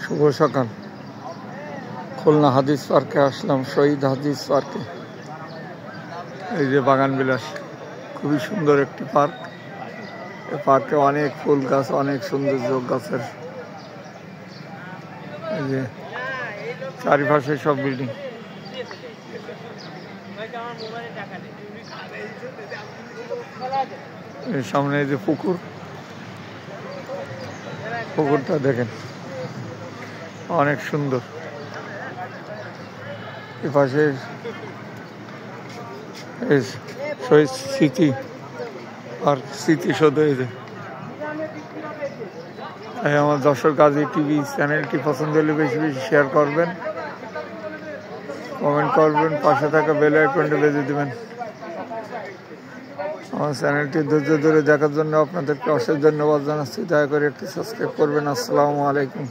শুভ সকাল। খুলনা হাদিস পার্কে আসলাম, শহীদ হাদিস পার্কে। এই যে বাগান বিলাস, খুবই সুন্দর একটি পার্ক। এই পার্কে অনেক ফুল গাছ, অনেক সৌন্দর্য গাছের। এই যে চারিপাশে সব বিল্ডিং। এর সামনে এই যে পুকুরটা দেখেন, অনেক সুন্দর। এপাশে শহীদ স্মৃতি আর স্মৃতিসৌধ। এই যে আমার দর্শক গাজী টিভি চ্যানেলটি পছন্দ হলে বেশি বেশি শেয়ার করবেন, কমেন্ট করবেন, পাশে থাকা বেল আইকনটি বেজে দেবেন। আমার চ্যানেলটি ধৈর্য ধরে দেখার জন্য আপনাদেরকে অশেষ ধন্যবাদ জানাচ্ছি। দয়া করে একটি সাবস্ক্রাইব করবেন। আসসালামু আলাইকুম।